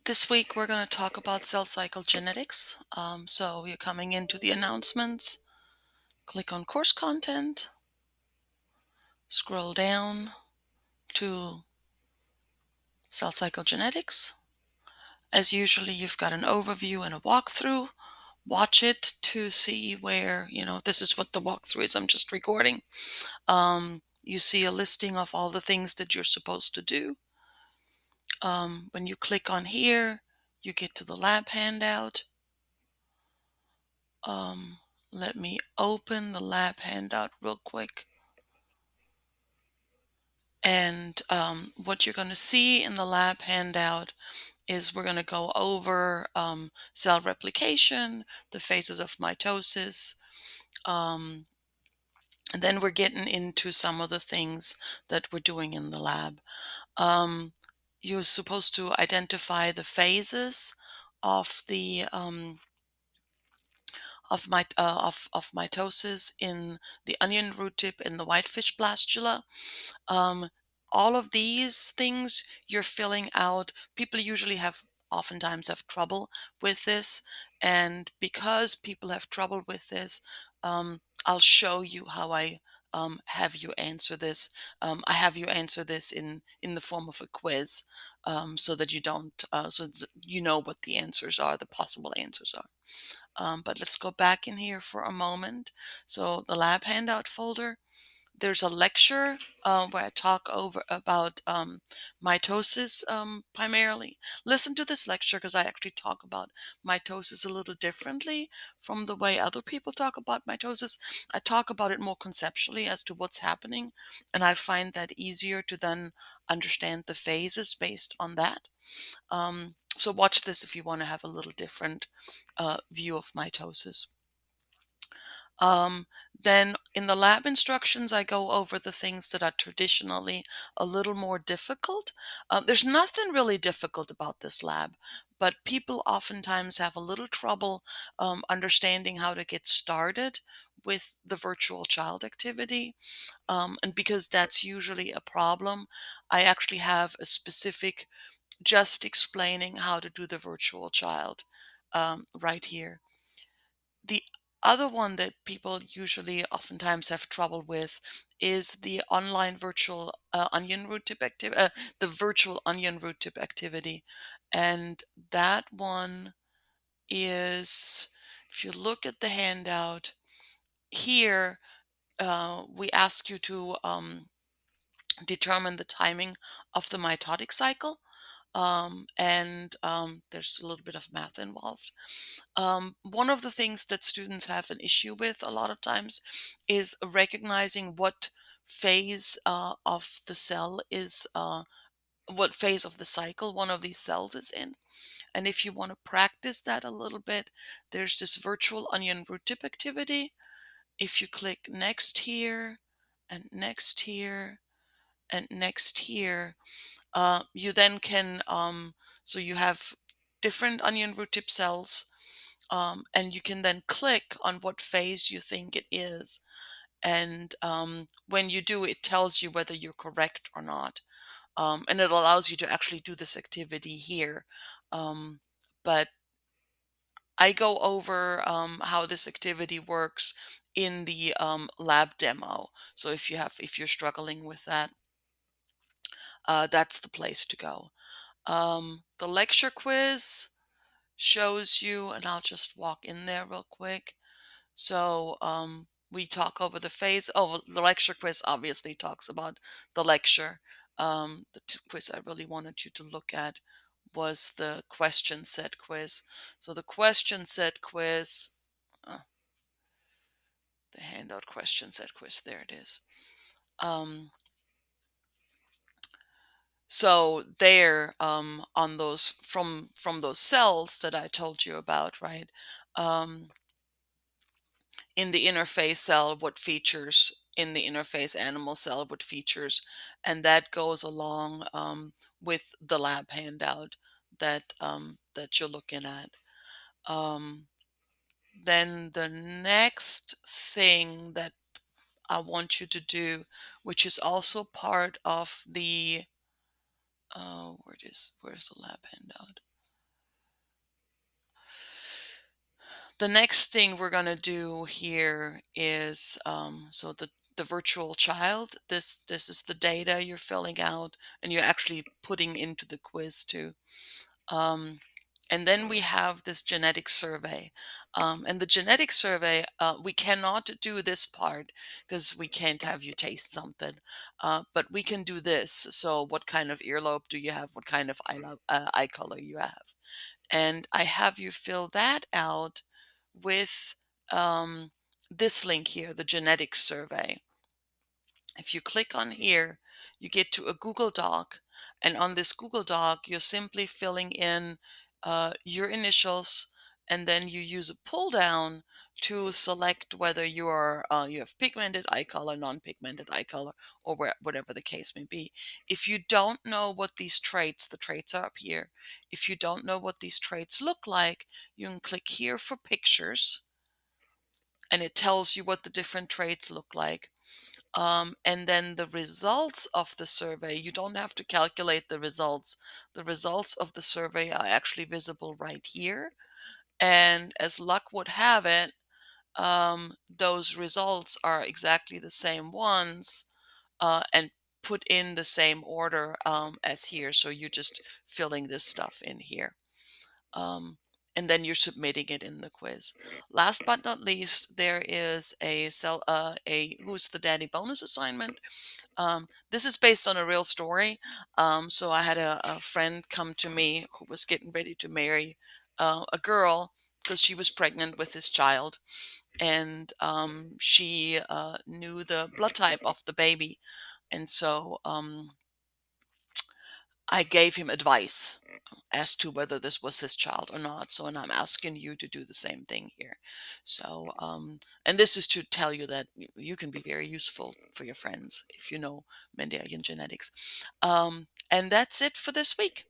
This week we're going to talk about cell cycle genetics. So you're coming into the announcements, click on course content, scroll down to cell cycle genetics. As usually, you've got an overview and a walkthrough. Watch it to see where, this is what the walkthrough is. I'm just recording. You see a listing of all the things that you're supposed to do. When you click on here, you get to the lab handout. Let me open the lab handout real quick. And what you're going to see in the lab handout is we're going to go over cell replication, the phases of mitosis, and then we're getting into some of the things that we're doing in the lab. You're supposed to identify the phases of the of mitosis in the onion root tip and the whitefish blastula. Um, all of these things you're filling out. People usually oftentimes have trouble with this, and because people have trouble with this, I'll show you how I have you answer this. I have you answer this in the form of a quiz, so that you don't, you know what the answers are, the possible answers are. But let's go back in here for a moment. So the lab handout folder, there's a lecture where I talk over about mitosis primarily. Listen to this lecture because I actually talk about mitosis a little differently from the way other people talk about mitosis. I talk about it more conceptually as to what's happening, and I find that easier to then understand the phases based on that. So watch this if you want to have a little different view of mitosis. Um, then in the lab instructions, I go over the things that are traditionally a little more difficult. There's nothing really difficult about this lab, but people oftentimes have a little trouble understanding how to get started with the virtual child activity. And because that's usually a problem, I actually have a specific just explaining how to do the virtual child right here. The other one that people usually oftentimes have trouble with is the online virtual onion root tip activity, the virtual onion root tip activity. And that one is, if you look at the handout here, we ask you to determine the timing of the mitotic cycle. And there's a little bit of math involved. One of the things that students have an issue with a lot of times is recognizing what phase of the cell is, what phase of the cycle one of these cells is in. And if you want to practice that a little bit, there's this virtual onion root tip activity. If you click next here, and next here, and next here, you then can, so you have different onion root tip cells, and you can then click on what phase you think it is. And when you do, it tells you whether you're correct or not. And it allows you to actually do this activity here. But I go over how this activity works in the lab demo. So if you're struggling with that, that's the place to go. The lecture quiz shows you, and I'll just walk in there real quick. So we talk over the phase. Oh, well, the lecture quiz obviously talks about the lecture. Quiz I really wanted you to look at was the question set quiz. So the question set quiz, the handout question set quiz, there it is. So there, on those from those cells that I told you about, right? In the interface cell, what features in the interface animal cell, what features, and that goes along with the lab handout that you're looking at. Then the next thing that I want you to do, which is also part of the where's the lab handout? The next thing we're going to do here is so the virtual child. This is the data you're filling out and you're actually putting into the quiz too. Um, and then we have this genetic survey. And the genetic survey, we cannot do this part because we can't have you taste something. But we can do this. So, what kind of earlobe do you have? What kind of eye color you have? And I have you fill that out with this link here, the genetics survey. If you click on here, you get to a Google Doc, and on this Google Doc, you're simply filling in your initials, and then you use a pull down to select whether you have pigmented eye color, non-pigmented eye color, or whatever the case may be. If you don't know what these traits, the traits are up here. If you don't know what these traits look like, you can click here for pictures, and it tells you what the different traits look like. And then the results of the survey, you don't have to calculate the results. The results of the survey are actually visible right here. And as luck would have it, those results are exactly the same ones and put in the same order as here. So you're just filling this stuff in here. Um, and then you're submitting it in the quiz. Last but not least, there is a Who's the Daddy bonus assignment. This is based on a real story. So I had a friend come to me who was getting ready to marry a girl because she was pregnant with his child, and she knew the blood type of the baby, and so I gave him advice as to whether this was his child or not. So, and I'm asking you to do the same thing here. So, and this is to tell you that you can be very useful for your friends if you know Mendelian genetics. And that's it for this week.